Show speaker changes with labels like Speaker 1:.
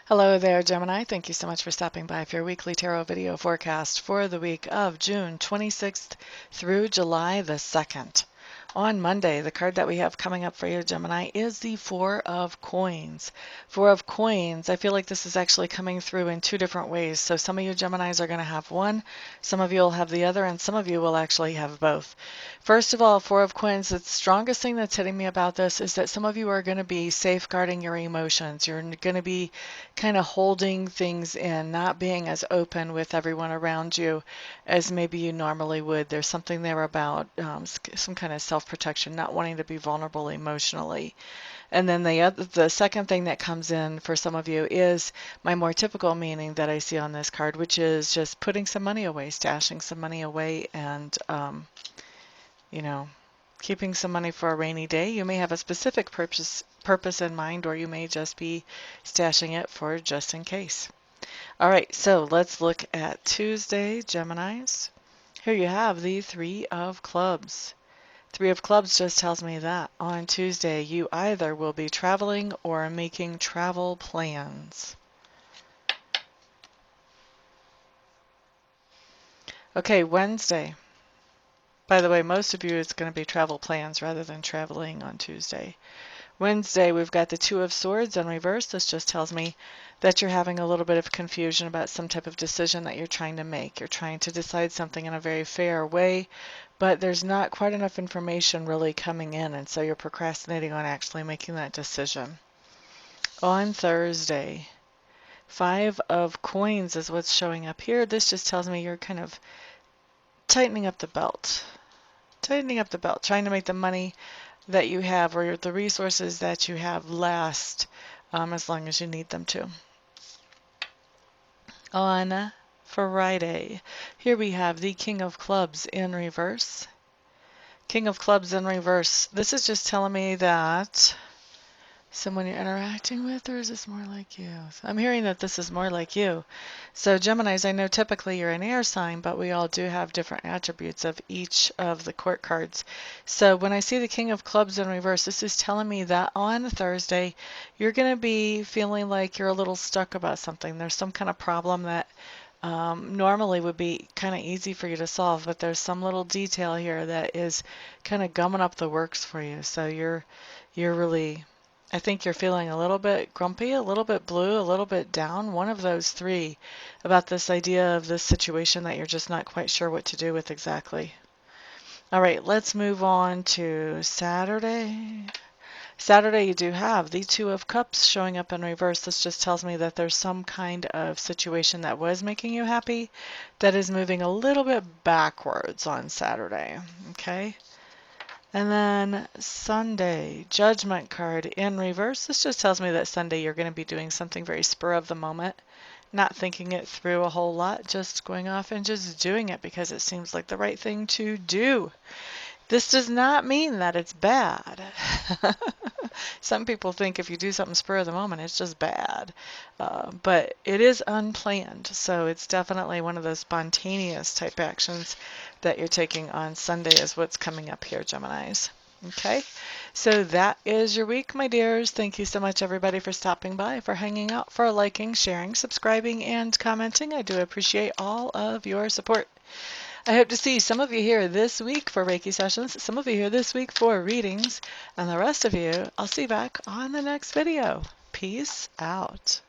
Speaker 1: Hello there, Gemini. Thank you so much for stopping by for your weekly tarot video forecast for the week of June 26th through July the 2nd. On Monday, the card that we have coming up for you, Gemini, is the Four of Coins. Four of Coins, I feel like this is actually coming through in two different ways. So some of you Geminis are going to have one, some of you will have the other, and some of you will actually have both. First of all, Four of Coins, the strongest thing that's hitting me about this is that some of you are going to be safeguarding your emotions. You're going to be kind of holding things in, not being as open with everyone around you as maybe you normally would. There's something there about some kind of self-protection, not wanting to be vulnerable emotionally. And then the second thing that comes in for some of you is my more typical meaning that I see on this card, which is just putting some money away, stashing some money away, and you know, keeping some money for a rainy day. You may have a specific purpose in mind, or you may just be stashing it for just in case. All right, so let's look at Tuesday, Geminis. Here you have the Three of Clubs. Three of Clubs just tells me that on Tuesday you either will be traveling or making travel plans. Okay, Wednesday. By the way, most of you it's going to be travel plans rather than traveling on Tuesday. Wednesday, we've got the Two of Swords in reverse. This just tells me that you're having a little bit of confusion about some type of decision that you're trying to make. You're trying to decide something in a very fair way, but there's not quite enough information really coming in, and so you're procrastinating on actually making that decision. On Thursday, Five of Coins is what's showing up here. This just tells me you're kind of tightening up the belt. Tightening up the belt, trying to make the money that you have or the resources that you have last as long as you need them to. On Friday, here we have the King of Clubs in reverse. King of Clubs in reverse. This is just telling me that someone you're interacting with, or is this more like you? I'm hearing that this is more like you. So Geminis, I know typically you're an air sign, but we all do have different attributes of each of the court cards. So when I see the King of Clubs in reverse, this is telling me that on Thursday, you're going to be feeling like you're a little stuck about something. There's some kind of problem that normally would be kind of easy for you to solve, but there's some little detail here that is kind of gumming up the works for you. So you're really, I think you're feeling a little bit grumpy, a little bit blue, a little bit down, one of those three, about this idea of this situation that you're just not quite sure what to do with exactly. All right, let's move on to Saturday. Saturday, you do have the Two of Cups showing up in reverse. This just tells me that there's some kind of situation that was making you happy that is moving a little bit backwards on Saturday. Okay. And then Sunday, Judgment card in reverse. This just tells me that Sunday you're going to be doing something very spur of the moment, not thinking it through a whole lot, just going off and just doing it because it seems like the right thing to do. This does not mean that it's bad. Some people think if you do something spur of the moment, it's just bad. But it is unplanned. So it's definitely one of those spontaneous type actions that you're taking on Sunday is what's coming up here, Geminis. Okay, so that is your week, my dears. Thank you so much, everybody, for stopping by, for hanging out, for liking, sharing, subscribing, and commenting. I do appreciate all of your support. I hope to see some of you here this week for Reiki sessions, some of you here this week for readings, and the rest of you, I'll see you back on the next video. Peace out.